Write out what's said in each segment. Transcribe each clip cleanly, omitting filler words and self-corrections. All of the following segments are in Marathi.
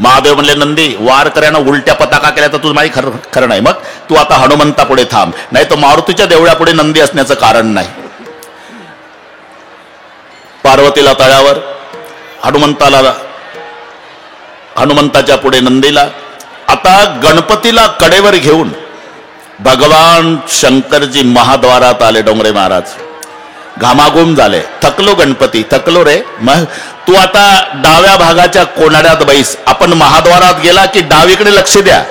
महादेव म्हणले नंदी वारकऱ्यानं उलट्या पताका केल्या तर तुझं माझी खरं नाही, मग तू आता हनुमंता पुढे थांब, नाही तर मारुतीच्या देवळापुढे नंदी असण्याचं कारण नाही. पार्वतीला तळ्यावर, हनुमंताच्या पुढे नंदीला. आता गणपतीला कडेवर घेऊन भगवान शंकरजी महाद्वारात आले. डोंगरे महाराज घामाघूम झाले, थकलो गणपती, थकलो रे. मग तू आता डाव्या भागाच्या कोनाड्यात बैस. आपण महाद्वारात गेला की डावीकडे लक्ष द्या,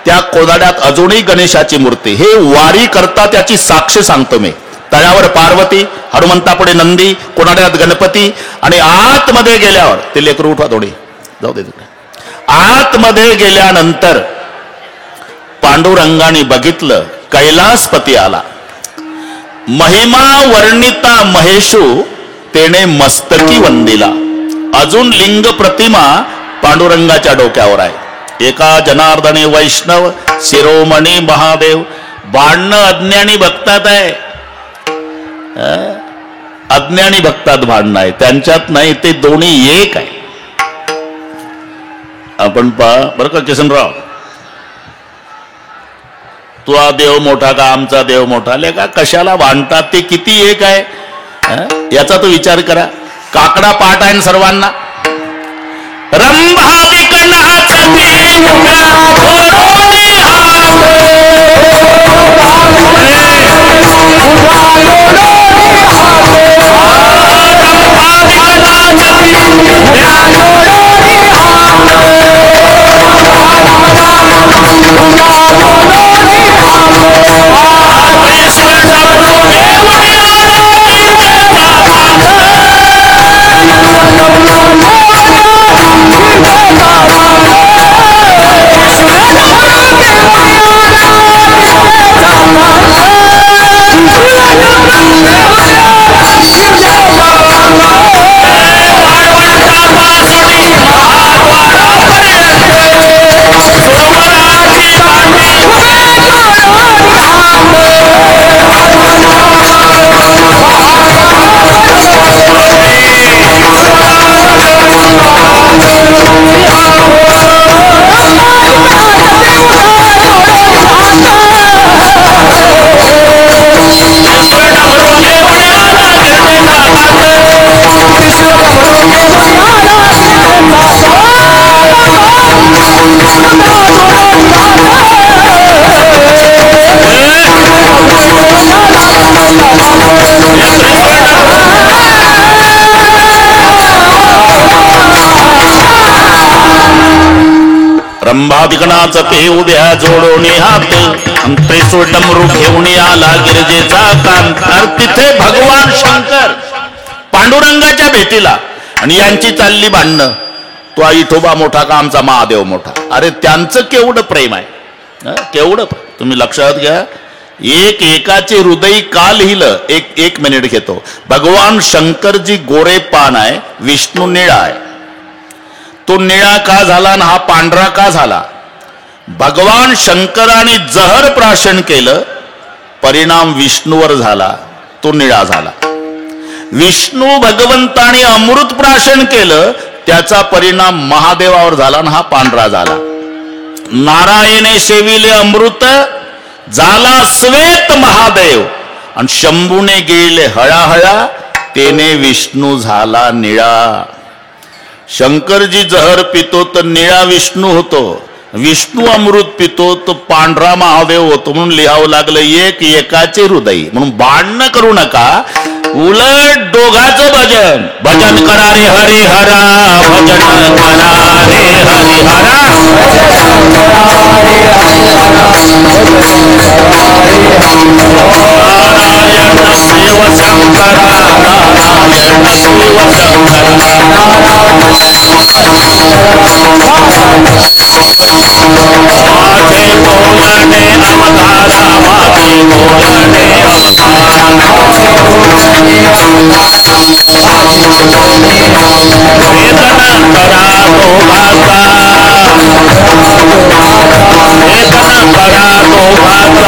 त्या कोनाड्यात अजूनही गणेशाची मूर्ती. हे वारी करता त्याची साक्ष सांगतो मी. तळ्यावर पार्वती, हनुमंतापुढे नंदी, कोनाड्यात गणपती. आणि आतमध्ये गेल्यावर ते लेकरू उठवा थोडी जाऊ दे तिकडे. आतमध्ये गेल्यानंतर पांडुरंगाने बघितलं कैलासपती आला. महिमा वर्णिता महेशू तेने मस्तकी वंदिला. अजून लिंग प्रतिमा पांडुरंगाच्या डोक्यावर आहे. एका जनार्दने वैष्णव शिरोमणी महादेव. भांडणं अज्ञानी भक्तात आहे, अज्ञानी भक्तात भांडणं आहे, त्यांच्यात नाही. ते दोन्ही एक आहे. आपण पहा बरं का किसनराव, तुझा देव मोठा का आमचा देव मोठा, लेका कशाला भांडतात, ते किती एक आहे याचा तो विचार करा. काकडा पाठ आहे सर्वांना. रंभाधिकणाचं ते उभ्या जोडून हात, अंतरेश्वर डमरू घेऊन आला गिरजेचा कांत. तिथे भगवान शंकर पांडुरंगाच्या भेटीला, आणि यांची चालली भांडणं. तो विठोबा मोठा का आमचा महादेव मोठा. अरे त्यांचं केवढं प्रेम आहे, केवढं. तुम्ही लक्षात घ्या, एकाचे हृदय का लिहिलं. एक मिनिट घेतो. भगवान शंकरजी गोरे पान आहे, विष्णू निळा आहे. तो निळा का झाला आणि हा पांढरा का झाला. भगवान शंकराने जहर प्राशन केलं, परिणाम विष्णूवर झाला, तो निळा झाला. विष्णू भगवंताने अमृत प्राशन केलं, त्याचा परिणाम महादेवावर झाला आणि हा पांढरा झाला. नारायणे सेविले अमृत, झाला श्वेत महादेव. आणि शंभूने गेले हळाहळा, तेने विष्णू झाला निळा. शंकरजी जहर पितो तर निळा विष्णू होतो, विष्णू अमृत पितो तर पांढरा महादेव होतो. म्हणून लिहावं लागलं एकाचे हृदय. म्हणून भांडणं करू नका, उलट दोघाचं भजन. भजन करा रे हरी हरा, भजन करा रे हरी हरा. नारायण शिव शंकर, नारायण शिव माझे बोलणे अवतारा, माझे बोलणे अवतारा. वेदन करा तो भाता, वेदन करा तो भाता.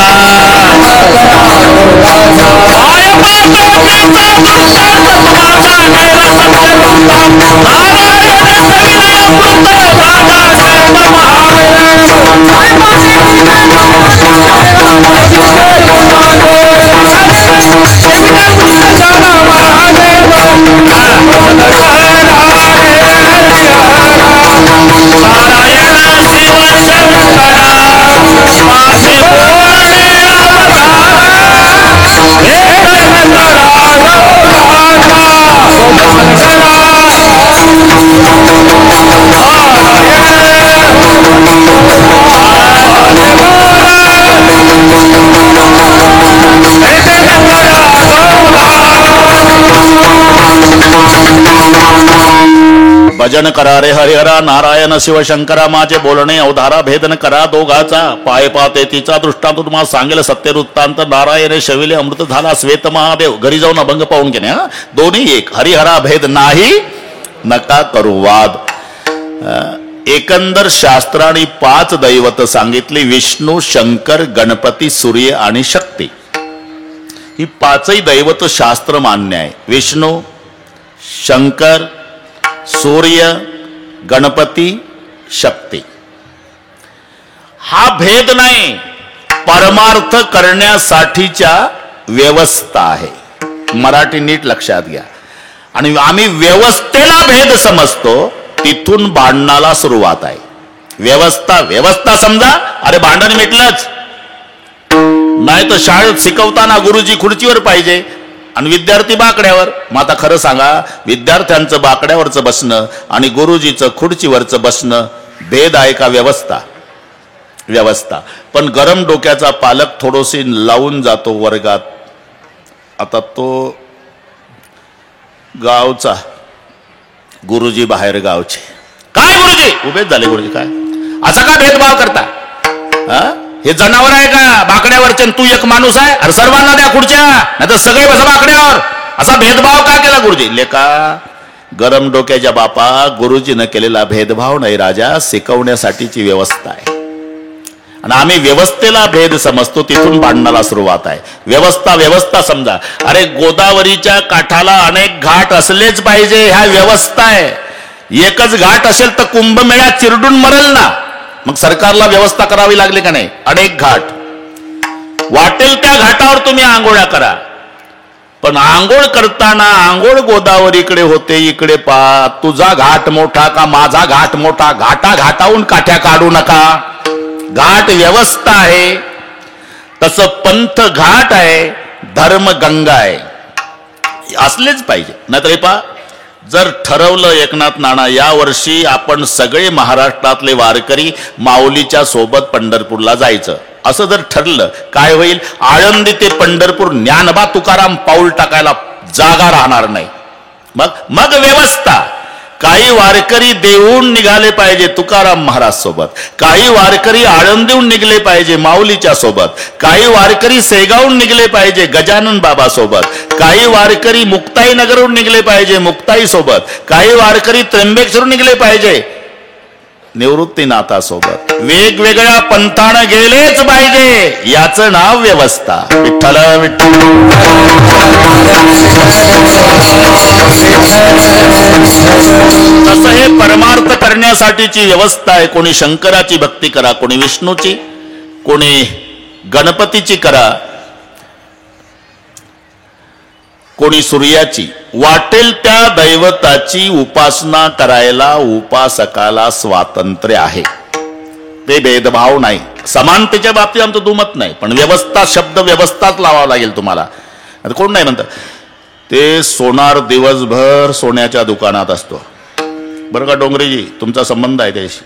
आय माता पिता माझा मेरा सत्य नारायण अमृत, राधा भजन करा रे हरिहरा नारायण शिवशंकरा माझे बोलणे अवधारा भेदन करा दोघाचा पाय पाते तिचा दृष्टांत तुम्हाला सांगेल सत्य वृत्तांत नारायण शविले अमृत झाला श्वेत महादेव घरी जाऊन अभंग पाहून घेणे दोन्ही एक हरिहरा भेद नाही नका करू वाद. एकंदर शास्त्राने 5 दैवत सांगितली विष्णू शंकर गणपती सूर्य आणि शक्ती. ही 5ही दैवत शास्त्र मान्य आहे. विष्णू शंकर सूर्य गणपती शक्ती. हा भेद नाही परमार्थ करण्यासाठीच्या व्यवस्था आहे. मराठी नीट लक्षात घ्या. आणि आम्ही व्यवस्थेला भेद समजतो तिथून भांडणाला सुरुवात आहे. व्यवस्था समजा अरे भांडण मिटलंच नाही तर शाळेत शिकवताना गुरुजी खुर्चीवर पाहिजे आणि विद्यार्थी बाकड्यावर. मग आता खरं सांगा विद्यार्थ्यांचं बाकड्यावरचं बसणं आणि गुरुजीचं खुर्चीवरचं बसणं भेद आहे का व्यवस्था. पण गरम डोक्याचा पालक थोडोशी लावून जातो वर्गात. आता तो गावचा गुरुजी बाहेर गावचे काय गुरुजी उभेच झाले. गुरुजी काय असा का भेदभाव करता. हे जनावर आहे का बाकड्यावरचे तू एक माणूस आहे अरे सर्वांना द्या खुर्च्या नाही तर सगळे बसा बाकड्यावर. असा भेदभाव का केला गुरुजी. लेका गरम डोक्याच्या बापा गुरुजीनं केलेला भेदभाव नाही राजा शिकवण्यासाठीची व्यवस्था आहे. आणि आम्ही व्यवस्थेला भेद समजतो तिथून भांडणाला सुरुवात आहे. व्यवस्था समजा अरे गोदावरीच्या काठाला अनेक घाट असलेच पाहिजे ह्या व्यवस्था आहे. एकच घाट असेल तर कुंभमेळा चिरडून मरेल ना. मग सरकारला व्यवस्था करावी लागली का नाही. अनेक घाट वाटेल त्या घाटावर तुम्ही आंघोळ्या करा पण आंघोळ करताना आंघोळ गोदावरीकडे होते इकडे पा. तुझा घाट मोठा का माझा घाट मोठा. घाटाहून काठ्या काढू नका. घाट व्यवस्था आहे तसं पंथ घाट आहे धर्म गंगा आहे असलेच पाहिजे. नाहीतर पा जर ठरवलं एकनाथ नाना या वर्षी आपण सगळे महाराष्ट्रातले वारकरी माऊलीच्या सोबत पंढरपूरला जायचं असं जर ठरलं काय होईल. आळंदी ते पंढरपूर ज्ञानबा तुकाराम पाऊल टाकायला जागा राहणार नाही. मग व्यवस्था. काही वारकरी देऊन निघाले पाहिजे तुकाराम महाराज सोबत. काही वारकरी आळंदीहून निघले पाहिजे माऊलीच्या सोबत. काही वारकरी सेगावून निघले पाहिजे गजानन बाबा सोबत. काही वारकरी मुक्ताई नगरहून निघले पाहिजे मुक्ताई सोबत. काही वारकरी त्र्यंबकेश्वरून निघले पाहिजे निवृत्तीनाथासोबत. वेगवेगळ्या पंथानं गेलेच पाहिजे याचं नाव व्यवस्था. विठ्ठल विठ्ठल. तसं हे परमार्थ करण्यासाठीची व्यवस्था आहे. कोणी शंकराची भक्ती करा कोणी विष्णूची कोणी गणपतीची करा कोणी सूर्याची. वाटेल त्या दैवताची उपासना करायला उपासकाला स्वातंत्र्य आहे. ते भेदभाव नाही. समानतेच्या बाबतीत आमचं दुमत नाही पण व्यवस्था शब्द व्यवस्थाच लावावा लागेल तुम्हाला. आता कोण नाही म्हणतं ते सोनार दिवसभर सोन्याच्या दुकानात असतो बरं का डोंगरेजी तुमचा संबंध आहे त्याशी.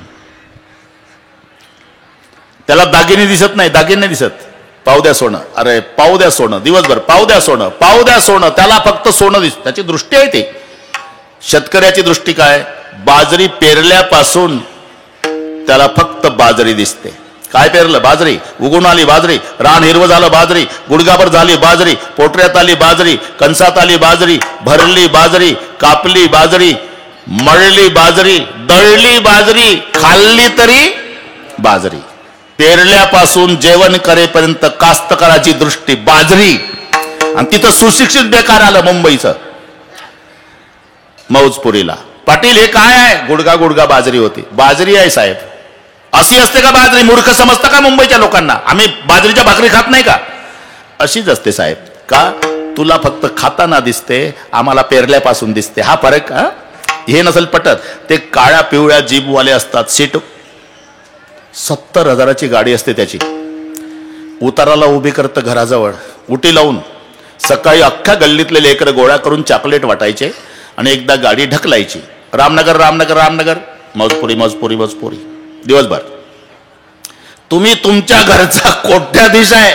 त्याला दागिने दिसत नाही दागिने दिसत. पाऊ द्या सोनं अरे पाऊ द्या सोनं दिवसभर पाऊ द्या सोनं त्याला फक्त सोनं दिसत. त्याची दृष्टी आहे ती. शेतकऱ्याची दृष्टी काय बाजरी पेरल्यापासून त्याला फक्त बाजरी दिसते. काय पेरलं बाजरी उगून आली बाजरी रान हिरवं झालं बाजरी गुडगाभर झाली बाजरी पोटऱ्यात आली बाजरी कंसात आली बाजरी भरली बाजरी कापली बाजरी मळली बाजरी दळली बाजरी खाल्ली तरी बाजरी. पेरल्यापासून जेवण करेपर्यंत कास्तकाराची दृष्टी बाजरी. आणि तिथं सुशिक्षित बेकार आलं मुंबईचं मौजपुरीला. पाटील हे काय आहे गुडगा बाजरी होती. बाजरी आहे साहेब. अशी असते का बाजरी. मूर्ख समजतं का मुंबईच्या लोकांना. आम्ही बाजरीच्या भाकरी खात नाही का. अशीच असते साहेब. का तुला फक्त खाताना दिसते आम्हाला पेरल्यापासून दिसते. हा फरक हे नसेल पटत. ते काळ्या पिवळ्या जीपवाले असतात. सीट 70,000ची गाडी असते त्याची. उताराला उभी करतं घराजवळ उटी लावून. सकाळी अख्ख्या गल्लीतले लेकर गोळा करून चॉकलेट वाटायचे आणि एकदा गाडी ढकलायची. रामनगर मौजपुरी दिवसभर. तुम्ही तुमच्या घरचा कोट्याधीश आहे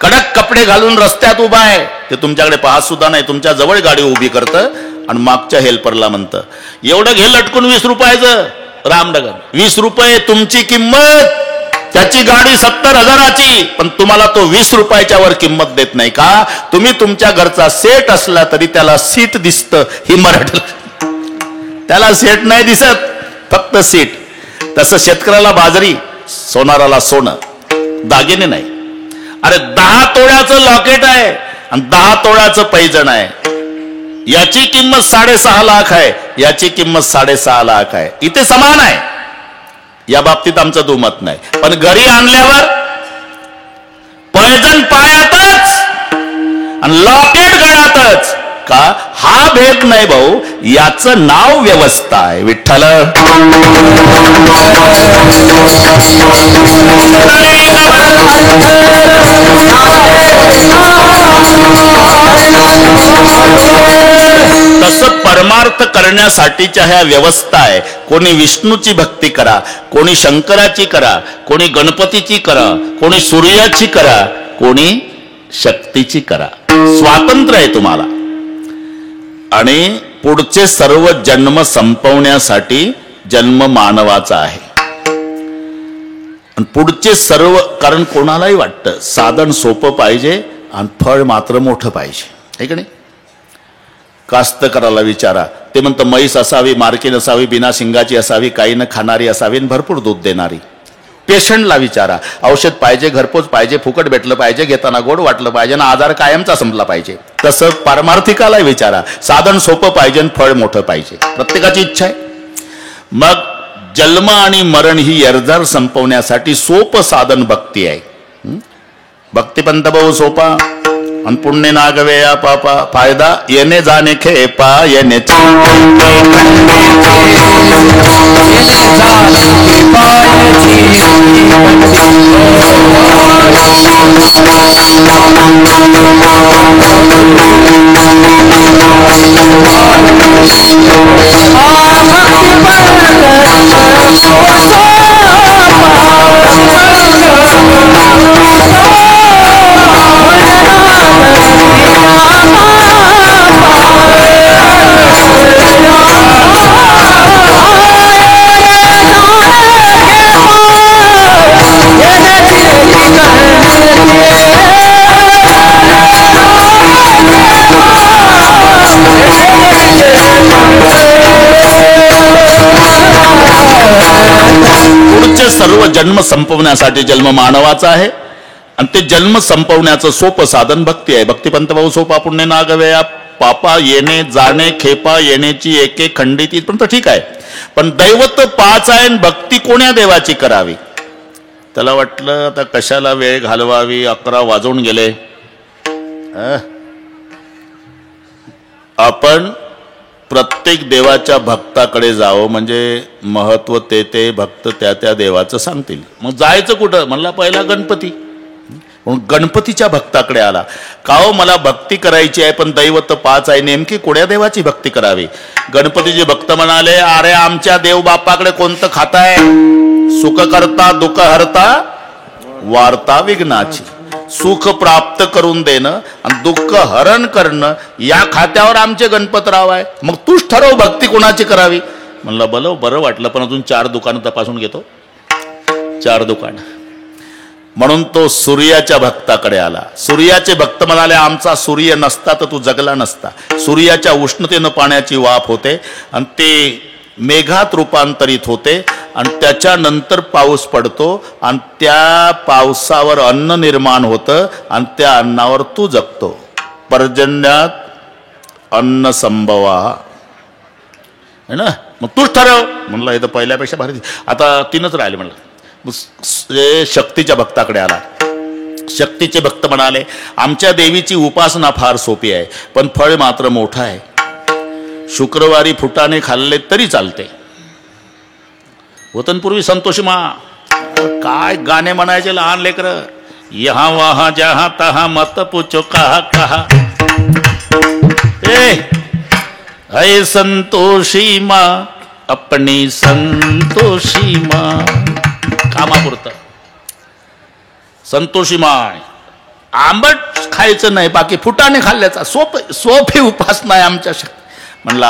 कडक कपडे घालून रस्त्यात उभा आहे ते तुमच्याकडे पाहत सुद्धा नाही. तुमच्या जवळ गाडी उभी करतं आणि मागच्या हेल्परला म्हणतं एवढं घे लटकून 20 रुपयाचं. रामनगर 20 रुपये तुमची किंमत, त्याची गाडी 70,000ची, पण तुम्हाला तो 20 रुपयाच्या वर किंमत देत नाही का? तुम्ही तुमच्या घरचा सेट असला तरी त्याला सीट दिसतं. ही मराठी, त्याला सेट नाही दिसत, फक्त सीट. तसं शेतकऱ्याला बाजरी, सोनाराला सोनं, दागिने नाही. अरे 10 तोळ्याचं लॉकेट आहे आणि 10 तोळ्याचं पैजण आहे. याची किंमत 6.5 लाख आहे, याची किंमत 6.5 लाख आहे. इथे समान आहे, या बाबतीत आमचं दुमत नाही. पण घरी आणल्यावर पैजण पायातच आणि लॉकेट गळ्यातच का? हा भेद नाही भाऊ, याचं नाव व्यवस्था आहे. विठ्ठल तसं परमार्थ करण्यासाठीच्या ह्या व्यवस्था आहे. कोणी विष्णूची भक्ती करा, कोणी शंकराची करा, कोणी गणपतीची करा, कोणी सूर्याची करा, कोणी शक्तीची करा. स्वातंत्र्य आहे तुम्हाला. आणि पुढचे सर्व जन्म संपवण्यासाठी जन्म मानवाचा आहे. आणि पुढचे सर्व, कारण कोणालाही वाटतं साधन सोपं पाहिजे आणि फळ मात्र मोठं पाहिजे, आहे का नाही? कास्तकाराला विचारा, ते म्हणतं म्हैस असावी, मार्कीन असावी, बिना शिंगाची असावी, काही न खाणारी असावी, भरपूर दूध देणारी. पेशंटला विचारा, औषध पाहिजे, घरपोच पाहिजे, फुकट भेटलं पाहिजे, घेताना गोड वाटलं पाहिजे ना आजार कायमचा संपला पाहिजे. तसं पारमार्थिकाला विचारा, साधन सोपं पाहिजे आणि फळ मोठं पाहिजे. प्रत्येकाची इच्छा आहे. मग जन्म आणि मरण ही एरजार संपवण्यासाठी सोपं साधन भक्ती आहे. भक्तिपंत भाऊ सोपा आणि पुण्य नागवे या पापा, फायदा येणे जाणे खेपा येणे सर्व जन्म संपवण्यासाठी जन्म मानवाचा आहे. आणि ते जन्म संपवण्याचं सोपं साधन भक्ती आहे. भक्तिपंत भाऊ सोपा पुण्य नागव्या पापा येणे जाणे खेपा येण्याची एके खंडित इथपर्यंत ठीक आहे. पण दैवत 5 आहे आणि भक्ती कोण्या देवाची करावी? त्याला वाटलं आता कशाला वेळ घालवावी, 11 वाजून गेले. आपण प्रत्येक देवाच्या भक्ताकडे जावं, म्हणजे महत्व ते भक्त त्या देवाचं सांगतील. मग जायचं कुठं? म्हणला पहिला गणपती. गणपतीच्या भक्ताकडे आला. का हो, मला भक्ती करायची आहे पण दैवत 5 आहे, नेमकी कोण्या देवाची भक्ती करावी? गणपतीचे भक्त म्हणाले, अरे आमच्या देव बापाकडे कोणतं खाता आहे? सुख करता दुःख हरता वार्ता विघ्नाची. सुख प्राप्त करून देणं आणि दुःख हरण करणं या खात्यावर आमचे गणपतराव आहे. मग तूच ठरव भक्ती कोणाची करावी. म्हणलं बरं वाटलं, पण अजून 4 दुकानं तपासून घेतो. 4 दुकान. म्हणून तो सूर्याच्या भक्ताकडे आला. सूर्याचे भक्त म्हणाले, आमचा सूर्य नसता तर तू जगला नसता. सूर्याच्या उष्णतेनं पाण्याची वाफ होते आणि ते मेघात रूपांतरित होते आणि त्याच्यानंतर पाऊस पडतो आणि त्या पावसावर अन्न निर्माण होतं आणि त्या अन्नावर तू जगतो. पर्जन्यात अन्न संभवा है ना. मग तूच ठरव. म्हणलं हे तर पहिल्यापेक्षा भारी. आता 3च राहिले. म्हणलं शक्तीच्या भक्ताकडे आला. शक्तीचे भक्त म्हणाले, आमच्या देवीची उपासना फार सोपी आहे पण फळ मात्र मोठं आहे. शुक्रवारी फुटाणे खाल्ले तरी चालते. वतनपूर्वी संतोषी मा काय गाणे म्हणायचे लहान लेकर. यहा वहा जहा तहा मत पूछो कहा कहा. हे संतोषी मा अपनी संतोषी मा. कामापुरतं संतोषी माय. आंबट खायचं नाही, बाकी फुटाणे खाल्ल्याचा सोपी उपासना आहे आमच्या. म्हणला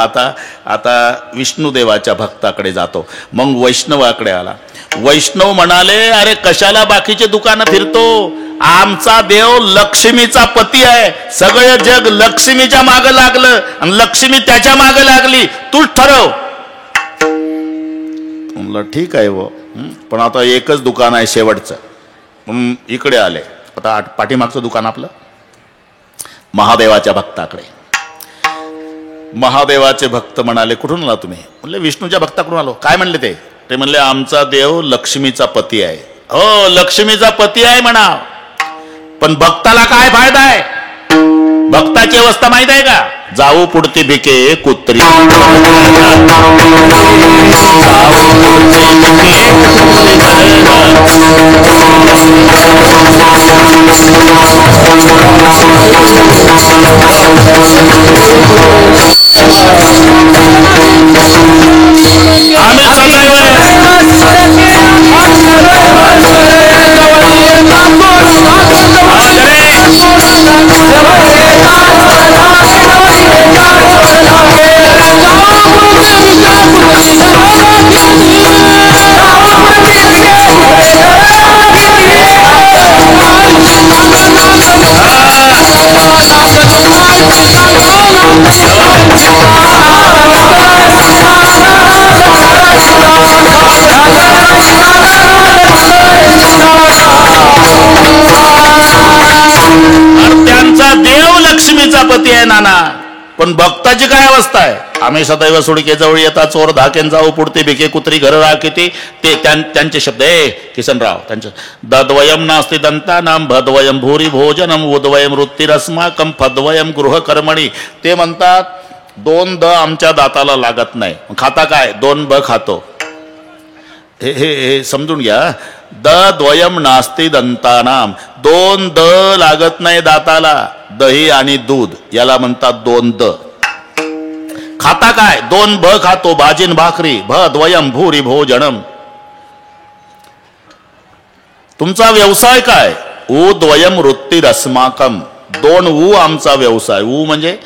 आता विष्णुदेवाच्या भक्ताकडे जातो. मग वैष्णवाकडे आला. वैष्णव म्हणाले, अरे कशाला बाकीचे दुकानं फिरतो, आमचा देव लक्ष्मीचा पती आहे, सगळं जग लक्ष्मीच्या मागं लागलं आणि लक्ष्मी त्याच्या मागं लागली, तूच ठरव. म्हणलं ठीक आहे वो, पण आता एकच दुकान आहे शेवटचं. म्हणून इकडे आले. आता पाठीमागचं दुकान आपलं महादेवाच्या भक्ताकडे. महादेवाचे भक्त म्हणाले, कुठून आला तुम्ही? म्हणले विष्णूच्या भक्ताकडून आलो. काय म्हणले ते म्हणले, आमचा देव लक्ष्मीचा पती आहे. हो, लक्ष्मीचा पती आहे म्हणा, पण भक्ताला काय फायदा आहे? भक्ताची अवस्था माहित आहे का? जाऊ पुढती भिके कुत्री, लक्ष्मीचा पती आहे नाना, पण भक्ताची काय अवस्था आहे? आम्ही सदैव सुडके जवळ येता चोर धाकेन जाऊ पुढते भिके कुत्री घर राखीती. ते त्यांचे शब्द आहे किसनराव, त्यांचे दद्वयम नास्ति दंतानाम भद्वयम भूरी भोजनम उद्वयम वृत्तिरस्माकम फद्वयम गृह कर्मणी. ते म्हणतात 2 द आमच्या दाताला लागत नाही. खाता काय? 2 ब खातो. हे समजून घ्या. द्वयम नास्ति दंतानाम, 2 द लागत नाही दाताला. दही आणि दूध याला म्हणतात 2 द. खाता काय? 2 भ खातो. भाजीन भाकरी. द्वयम भूरी भोजनम. तुमचा व्यवसाय काय? द्वयम वृत्तिरस्माकम, 2 ऊ आमचा व्यवसाय. ऊ म्हणजे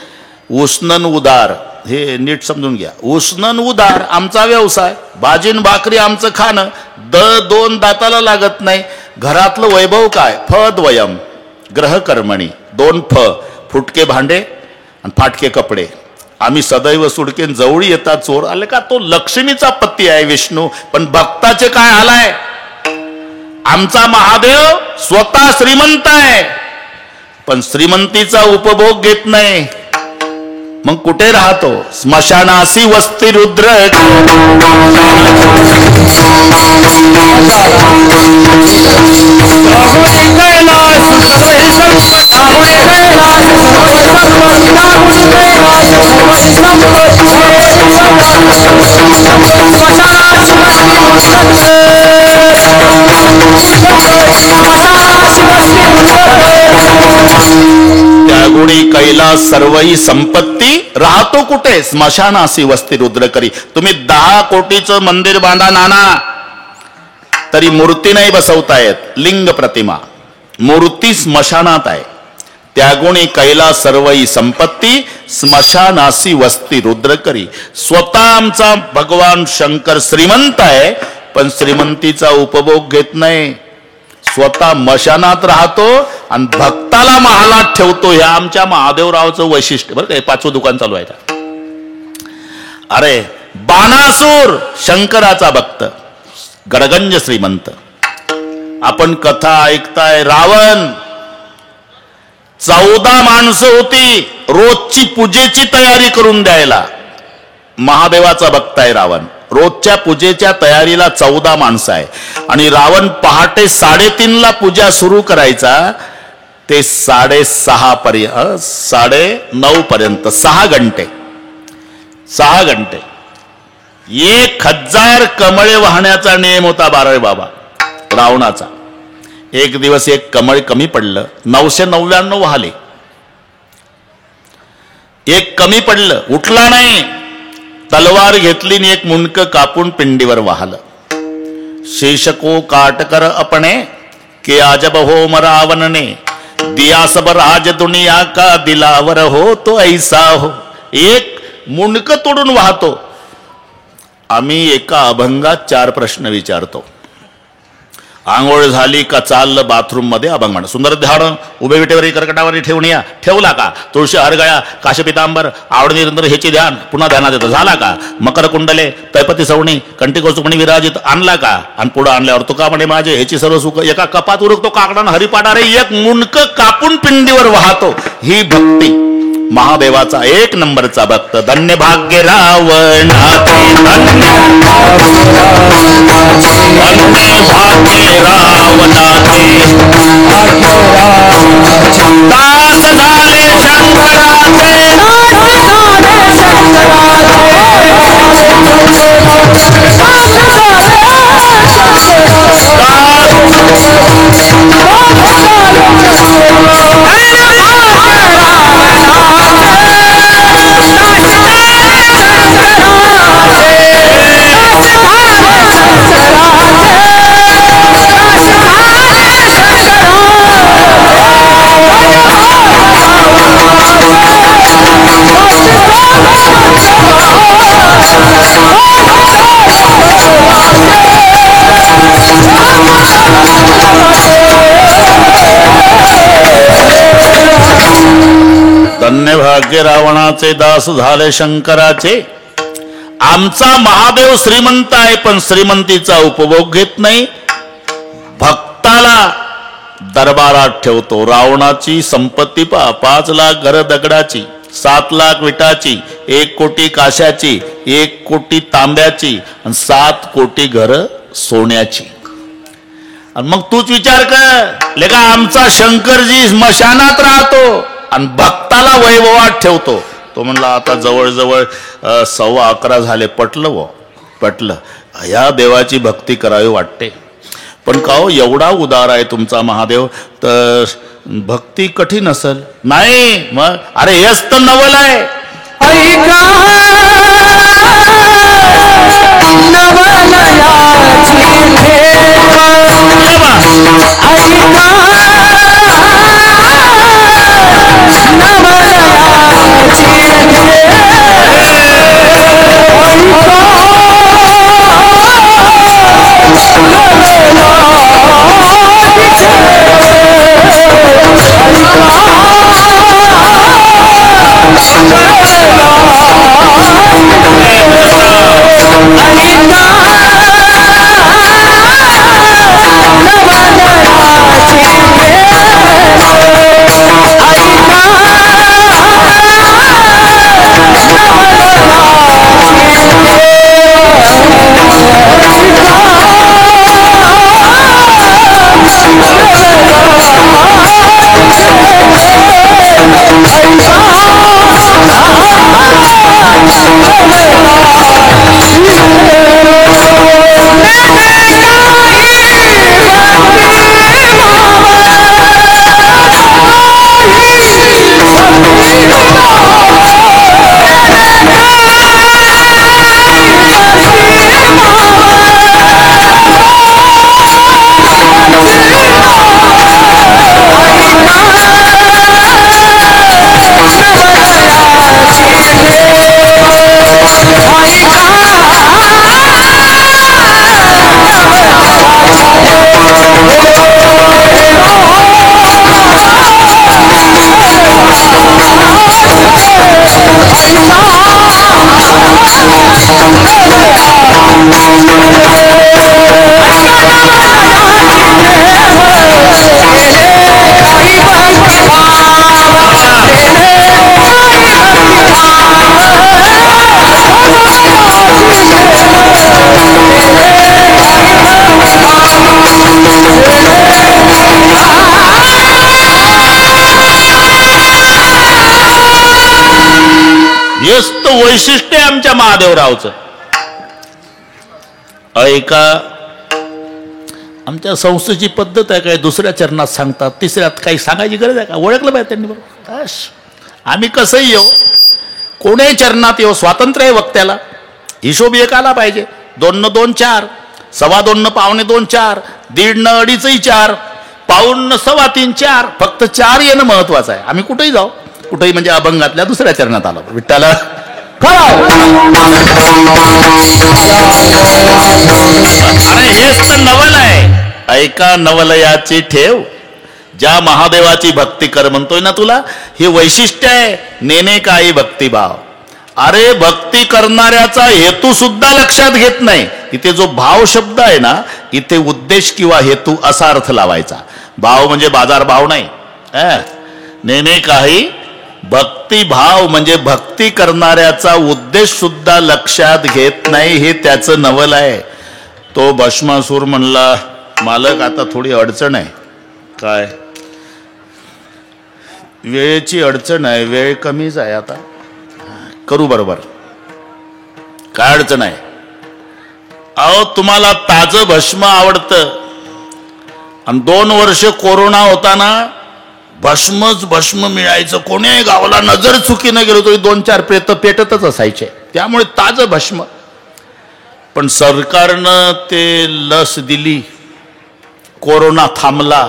उष्णन उदार, हे नीट समजून घ्या. उष्णन उदार आमचा व्यवसाय. भाजीन भाकरी आमचं खाणं. 2 दाताला लागत नाही. घरातलं वैभव काय? द्वयम ग्रहकर्मणी, 2 फुटके भांडे आणि फाटके कपडे. आम्ही सदैव सुडकेन जवळी येतात चोर. आले का? तो लक्ष्मीचा पती आहे विष्णू, पण भक्ताचे काय हाल आहे? आमचा महादेव स्वतः श्रीमंत आहे, पण श्रीमंतीचा उपभोग घेत नाही. मग कुठे राहतो? स्मशानासी वस्ती रुद्र. त्यागुणी कैलास सर्वही संपत्ती. राहतो कुठे? स्मशानासी वस्ती रुद्र करी. तुम्ही 10 कोटीचं मंदिर बांधा नाना, तरी मूर्ती नाही बसवता येत. लिंग प्रतिमा, मूर्ती स्मशानात आहे. त्यागुणी कैलास सर्वही संपत्ती, स्मशानासी वस्ती रुद्र करी. स्वतः आमचा भगवान शंकर श्रीमंत आहे, पण श्रीमंतीचा उपभोग घेत नाही. स्वतः मशानात राहतो आणि भक्ताला महालात ठेवतो. हे आमच्या महादेवरावचं वैशिष्ट्य. बरं काय? 5वं दुकान चालू आहे. अरे बाणासूर शंकराचा भक्त, गडगंज श्रीमंत. आपण कथा ऐकताय. रावण 14 माणसं होती रोजची पूजेची तयारी करून द्यायला. महादेवाचा भक्त आहे रावण. रोजच्या पूजेच्या तयारीला 14 माणसं आहे. आणि रावण पहाटे 3:30ला पूजा सुरू करायचा, ते 6:30 पर्यंत 9:30 पर्यंत 6 घंटे 1000 कमळे वाहण्याचा नियम होता 12 बाबा रावणाचा. एक दिवस 1 कमळ कमी पडलं, 999 वाहले. 1 कमी पडलं, उठला नाही. तलवार घेतली आणि 1 मुंडक कापून पिंडीवर वाहलं. शेषको काटकर अपने के आजब हो मरावनने, दिया सब राज दुनिया का दिलावर हो तो ऐसा हो. 1 मुंडकं तोडून वाहतो. आम्ही एका अभंगात 4 प्रश्न विचारतो. आंघोळ झाली का चाललं बाथरूम मध्ये अभंग म्हण. सुंदर ध्यान उभे विटेवरी कर्कटावरी ठेवूया ठेवला का. तुळशी हरगळ्या काशपितांबर आवडणी निरंतर ह्याची ध्यान पुन्हा ध्यानात येतं झाला का. मकर कुंडले तैपती सवणी कंटिको सुकणी विराजित आणला का. आणि पुढं आणल्यावर तुका म्हणे माझे ह्याची सर्व सुख एका कपात उरकतो काकडानं हरिपाडा रे एक मुंडक कापून पिंडीवर वाहतो. ही भक्ती महादेवाचा 1 नंबरचा भक्त. धन्य भाग्य रावणाचे धन्य भाग्य रावणाचे दास झाले शंकराचे धन्य भाग्य रावणाचे दास झाले शंकराचे. आमचा महादेव श्रीमंत आहे पण श्रीमंतीचा उपभोग घेत नाही. भक्ताला दरबारात ठेवतो. रावणाची संपत्ती 5 लाख घर दगडाची, 7 लाख विटाची, 1 कोटी काशाची, 1 कोटी तांब्याची आणि 7 कोटी घर सोन्याची. आणि मग तूच विचार कर लेका आमचा शंकरजी स्मशानात राहतो आणि भक्ताला वैभवात ठेवतो. तो म्हणला आता जवळजवळ 11:15 झाले. पटलं या देवाची भक्ती करावी वाटते. पण का हो एवढा उदार आहे तुमचा महादेव तर भक्ती कठीण असेल. नाही मग अरे हेच तर नवल आहे. वैशिष्ट्य आमच्या महादेवरावचं. ऐका आमच्या संस्थेची पद्धत आहे काय दुसऱ्या चरणात सांगतात, तिसऱ्यात काही सांगायची गरज आहे का. ओळखलं पाहिजे त्यांनी बरोबर. आम्ही कसंही येऊ कोणीही चरणात येऊ स्वातंत्र्य आहे वक्त्याला. हिशोब एक आला पाहिजे. 2 न 2 4, 2.25 न 2.25 4, 1.5 न 2.5 4, 1.25 न 3.25 4. फक्त 4 येणं महत्वाचं आहे. आम्ही कुठेही जाऊ कुठेही म्हणजे अभंगातल्या दुसऱ्या चरणात आलो. विठ्ठला अरे हेच तर नवल आहे. ऐका नवलयाची ठेव, ज्या महादेवाची भक्ती कर म्हणतोय ना तुला, हे वैशिष्ट्य आहे. नेने काही भक्तिभाव. अरे भक्ती करणाऱ्याचा हेतू सुद्धा लक्षात घेत नाही. इथे जो भाव शब्द आहे ना, इथे उद्देश किंवा हेतू असा अर्थ लावायचा. भाव म्हणजे बाजार भाव नाही. नेने काही भक्तिभाव म्हणजे भक्ती करणाऱ्याचा उद्देश सुद्धा लक्षात घेत नाही. हे त्याचं नवल आहे. तो भस्मासूर म्हणला, मालक आता थोडी अडचण आहे. काय? वेळेची अडचण आहे, वेळ कमीच आहे, आता करू बरोबर. काय अडचण आहे? अहो तुम्हाला ताजं भस्म आवडतं आणि 2 वर्ष कोरोना होता ना, भस्म मिळायचं. कोणी गावाला नजर चुकीनं गेलो तरी 2-4 प्रेत पेटतच असायचे. त्यामुळे ताजं भस्म. पण सरकारनं ते लस दिली, कोरोना थांबला.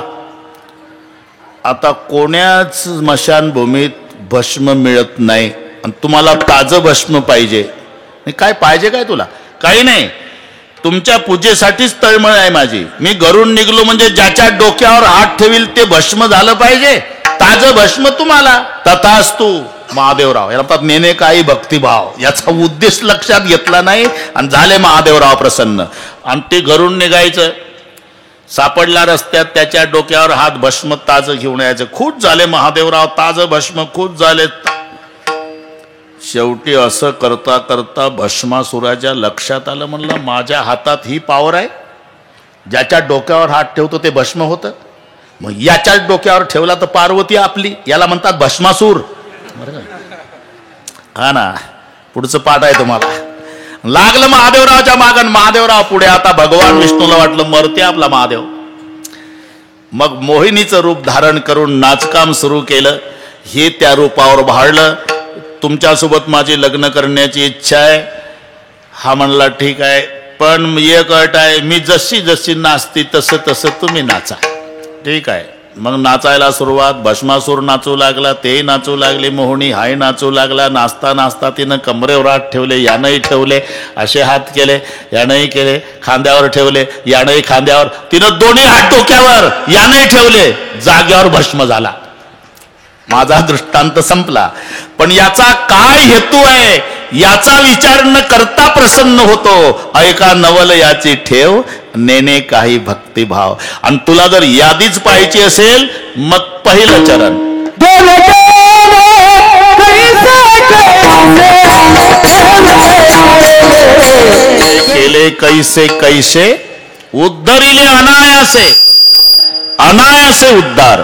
आता कोण्याच स्मशानभूमीत भस्म मिळत नाही आणि तुम्हाला ताजं भस्म पाहिजे. काय पाहिजे काय तुला? काही नाही. तुमच्या पूजेसाठीच तळमळ आहे माझी. मी घरून निघलो म्हणजे ज्याच्या डोक्यावर हात ठेवील ते भस्म झालं पाहिजे. ताजं भस्म तुम्हाला. तथास्तु महादेवराव. याला नेने काही भक्तिभाव. याचा उद्देश लक्षात घेतला नाही आणि झाले महादेवराव प्रसन्न. आणि ते घरून निघायचं, सापडला रस्त्यात, त्याच्या डोक्यावर हात, भस्म ताजं घेऊन यायचं. खूप झाले महादेवराव, ताजं भस्म खूप झाले. शेवटी असं करता करता भस्मासुराच्या लक्षात आलं, म्हणलं माझ्या हातात ही पावर आहे. ज्याच्या डोक्यावर हात ठेवतो ते भस्म होतं. मग याच्याच डोक्यावर ठेवला तर पार्वती आपली. याला म्हणतात भस्मासूर. हा ना, पुढचं पाठ आहे तुम्हाला. लागलं महादेवरावच्या मागण, महादेवराव पुढे. आता भगवान विष्णूला वाटलं मरते आपला महादेव. मग मोहिनीचं रूप धारण करून नाचकाम सुरू केलं. हे त्या रूपावर भाळलं. तुमच्यासोबत माझी लग्न करण्याची इच्छा आहे. हा म्हणला ठीक आहे, पण एक अट आहे, मी जशी जशी नाचती तसं तसं तुम्ही नाचा. ठीक आहे. मग नाचायला सुरुवात. भस्मासूर नाचू लागला, तेही नाचू लागले. मोहिनी हाय नाचू लागला. नाचता नाचता तिनं कमरेवर हात ठेवले, यानंही ठेवले. असे हात केले, यानंही केले. खांद्यावर ठेवले, यानंही खांद्यावर. तिनं दोन्ही हात डोक्यावर, यानंही ठेवले. जाग्यावर भस्म झाला. माझा दृष्टांत संपला. पण याचा काय हेतू आहे याचा विचार न करता प्रसन्न होतो. ऐका नवल याची ठेव, नेने काही भक्तिभाव. आणि तुला जर यादीच पाहायची असेल, मग पहिलं चरण. केले कैसे कैसे उद्धरिले अनायासे. अनायासे उद्धार.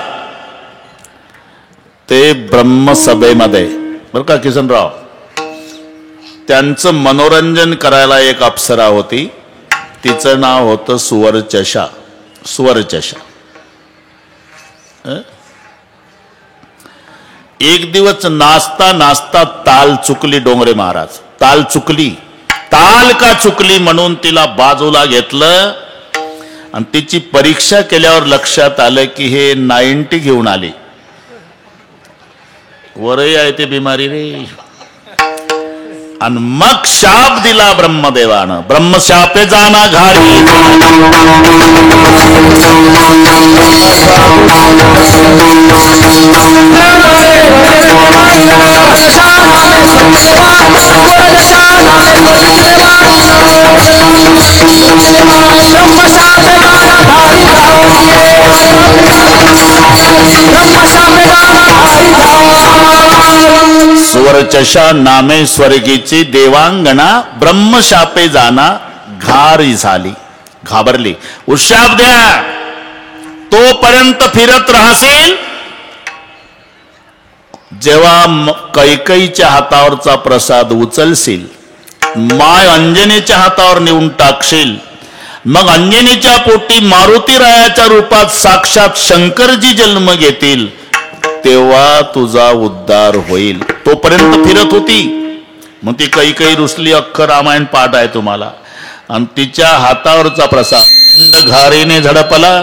ते ब्रह्मसभेमध्ये बरं का किसनराव, त्यांचं मनोरंजन करायला एक अप्सरा होती. तिचं नाव होतं सुवर्चषा. सुवर्चषा. एक दिवस नाचता नाचता ताल चुकली डोंगरे महाराज. ताल चुकली. ताल का चुकली म्हणून तिला बाजूला घेतलं आणि तिची परीक्षा केल्यावर लक्षात आलं की हे 90 घेऊन आली. वरही आहे ते बिमारी रे. आणि मग शाप दिला ब्रह्मदेवानं. ब्रह्मशापे जाना घारी. सुवर्चषा नामे स्वर्गीची देवांगणा ब्रह्मशापे जाना घारी झाली. घाबरली. उशाप द्या. तोपर्यंत फिरत राहशील जेव्हा कैकईच्या हातावरचा प्रसाद उचलशील, माय अंजनीच्या हातावर नेऊन टाकशील, मग अंजनीच्या पोटी मारुतीरायाच्या रूपात साक्षात शंकरजी जन्म घेतील, तेव्हा तुझा उद्धार होईल. तोपर्यंत फिरत होती. मग ती कैकई रुसली. अख्खं रामायण पाठ आहे तुम्हाला. आणि तिच्या हातावरचा प्रसाद घारीने झडपला.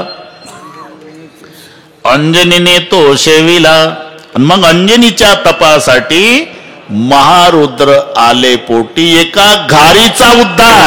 अंजनीने तो शेविला. मग अंजनीच्या तपासाठी महारुद्र आले पोटी एका घारीचा उद्धार.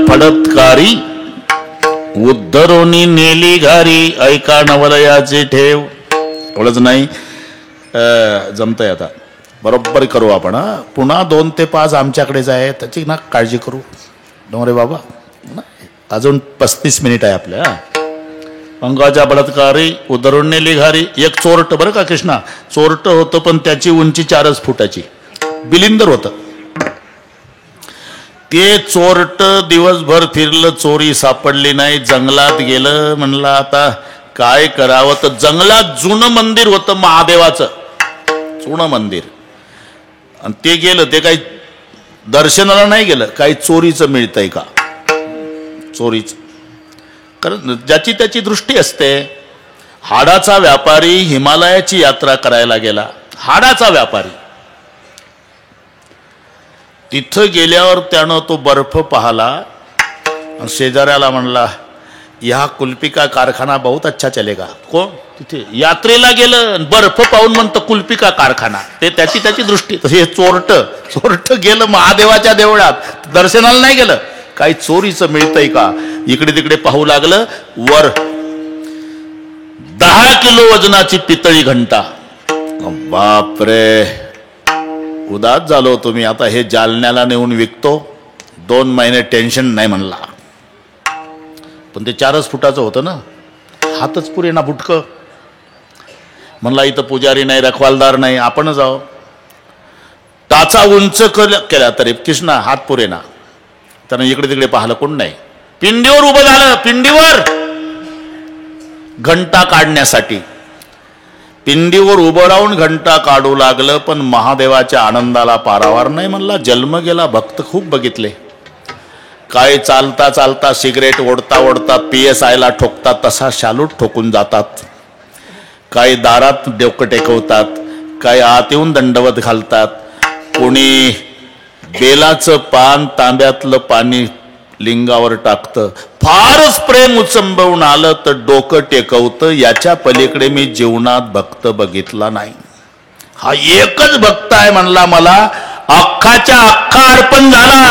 फडतकारी उद्धरोनी नेली घारी ऐका नवलयाचे ठेव. एवढंच नाही, जमतंय आता बरोबर करू आपण. पुन्हा 2 ते 5 आमच्याकडेच आहे, त्याची ना काळजी करू डोंगरे बाबा. अजून 35 मिनिट आहे आपल्या. अंगाच्या बलात्कारी उद्धरून नेली घारी. एक चोरट बरं का कृष्णा, चोरट होतं पण त्याची उंची 4 फुटाची, बिलिंदर होतं ते. चोरट दिवसभर फिरलं, चोरी सापडली नाही, जंगलात गेलं. म्हणलं आता काय करावं, तर जंगलात जुनं मंदिर होतं महादेवाचं, जुनं मंदिर. आणि ते गेलं, ते काही दर्शनाला नाही गेलं, काही चोरीचं मिळतंय का, चोरीच. कारण ज्याची त्याची दृष्टी असते. हाडाचा व्यापारी हिमालयाची यात्रा करायला गेला, हाडाचा व्यापारी. तिथं गेल्यावर त्यानं तो बर्फ पाहला आणि शेजाऱ्याला म्हणला, या कुल्फी का कारखाना बहुत अच्छा चलेगा. कोण तिथे यात्रेला गेलं, बर्फ पाहून म्हणतं कुल्फी का कारखाना. ते त्याची त्याची दृष्टी. तसे चोरट गेलं महादेवाच्या देवळात, दर्शनाला नाही गेलं, काही चोरीचं मिळतंय का इकडे तिकडे पाहू लागलं. वर 10 किलो वजनाची पितळी घंटा. बापरे, उदास झालो तुम्ही. आता हे जालन्याला नेऊन विकतो, 2 महिने टेन्शन नाही म्हणला. पण ते 4 फुटाचं होतं ना, हातच पुरे ना बुटकं. म्हणला इथं पुजारी नाही, रखवालदार नाही, आपण जाऊ. टाचा उंच केला तरी कृष्णा हात पुरे ना. त्यानं इकडे तिकडे पाहिलं, कोण नाही. पिंडीवर उभं झालं, पिंडीवर घंटा काढण्यासाठी. पिंडीवर उभं राहून घंटा काढू लागलं, पण महादेवाच्या आनंदाला पारावार नाही. म्हणला जन्म गेला. भक्त खूप बघितले, काय चालता चालता सिगरेट ओढता ओढता PSI ला ठोकतात, तसा शालूट ठोकून जातात. काही दारात डोकं टेकवतात, काही आत येऊन दंडवत घालतात. कोणी बेलाचं पान तांब्यातलं पाणी लिंगावर टाकतं. फारच प्रेम उचंबवून आलं तर डोकं टेकवतं. याच्या पलीकडे मी जीवनात भक्त बघितला नाही. हा एकच भक्त आहे म्हणला, मला अख्खाच्या अख्खा अर्पण झाला.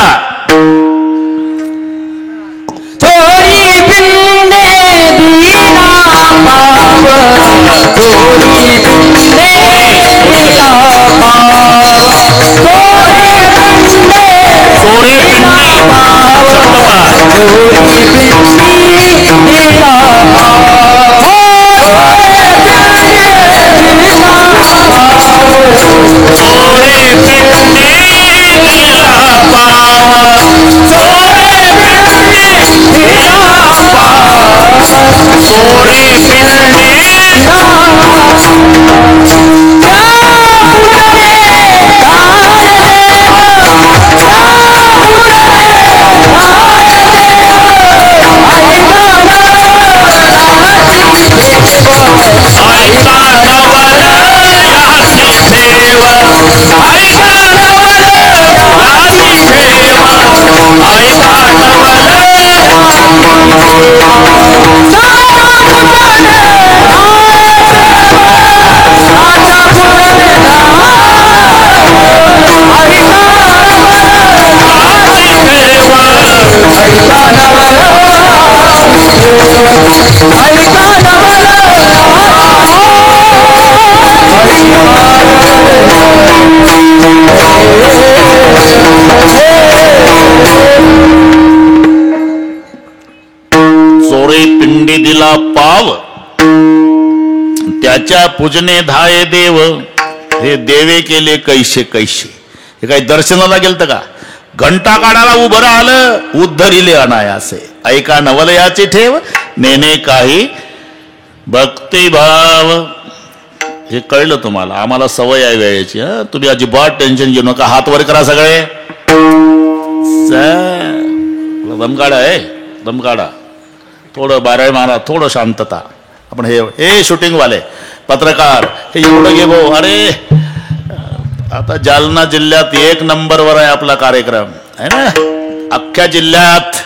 भाव, त्याच्या पूजने धाये देव, हे देवे केले कैसे कैसे. हे काही दर्शनाला गेलत का? घंटा काढायला उभं राहिलं, उद्धरिले अनायासे. ऐका नवलयाचे ठेव, नेने काही भक्तिभाव. हे कळलं तुम्हाला? आम्हाला सवय आहे वेळेची. तुम्ही अजिबात टेन्शन घेऊ नका. हात वर करा सगळे. दम काढा, दम काढा. थोडं बाराय मारा, थोडं शांतता. आपण हे शूटिंग वाले पत्रकार हे एवढं घे भाऊ. अरे आता जालना जिल्ह्यात 1 नंबरवर आहे आपला कार्यक्रम, आहे ना, अख्ख्या जिल्ह्यात.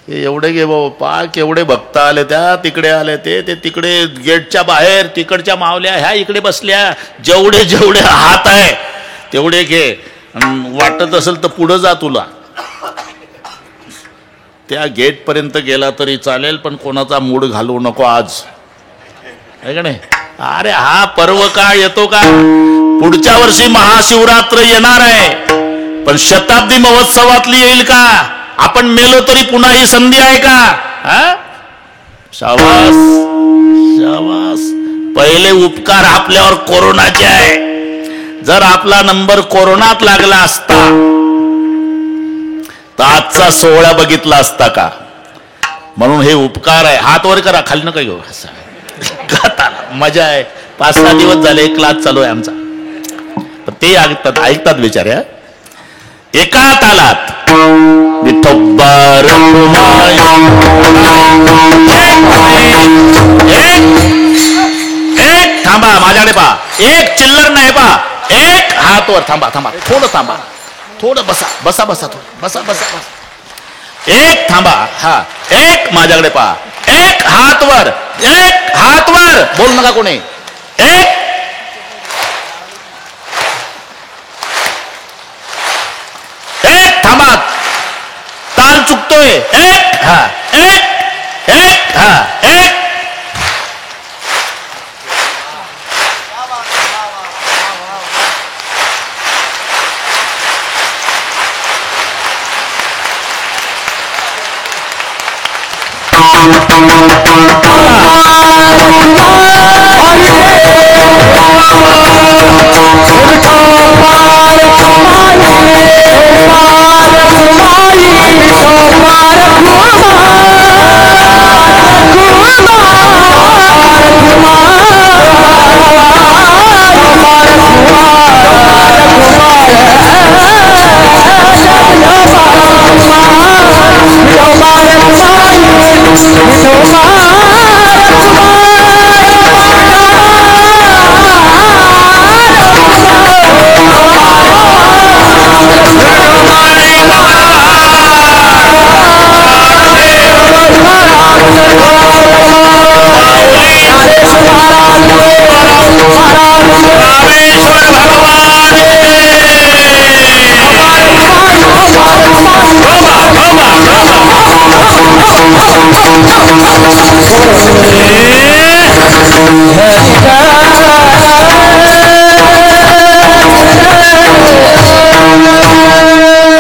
हे एवढे घे भाऊ. पाक एवढे भक्त आले, त्या तिकडे आले, ते तिकडे गेटच्या बाहेर, तिकडच्या मावल्या ह्या इकडे बसल्या. जेवढे जेवढे हात आहे तेवढे घे. वाटत असेल तर पुढं जा तुला. त्या गेट पर्यंत गेला तरी चालेल, पण कोणाचा मूड घालवू नको आज, आहे का नाही? अरे हा पर्व काळ येतो का? पुढच्या वर्षी महाशिवरात्र येणार आहे, पण शताब्दी महोत्सवातली येईल का? आपण मेलो तरी पुन्हा ही संधी आहे का? शाबास शाबास. पहिले उपकार आपल्यावर कोरोनाचे आहे. जर आपला नंबर कोरोनात लागला असता तर आजचा सोहळा बघितला असता का? म्हणून हे उपकार आहे. हात वर करा, खाली नका घेऊ. मजा आहे. 5-6 दिवस झाले क्लास चालू आहे आमचा. ते ऐकतात बिचारे. एका तालात विठोबार एक थांबा, माझ्याकडे पहा. एक चिल्लर नाही पहा. एक हात वर. थांबा थांबा, थोडं थांबा, थोडं बसा बसा बसा, थोडं बसा बसा बसा. एक थांबा. हा, एक माझ्याकडे पहा. एक हात वर, एक हात वर. बोल नका कोणी. एक थांबा, ताल चुकतोय. एक हा, एक हा, एक.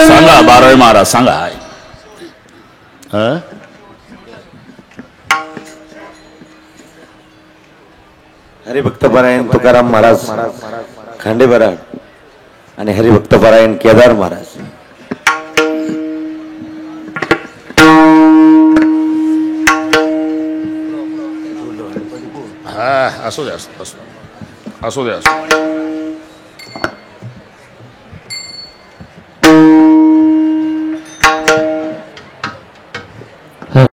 सांगा बारावी महाराज, सांगा. हरिभक्तपरायण तुकाराम महाराज खांडेबराड आणि हरिभक्तपरायण केदार महाराज. असू द्या, असू द्या.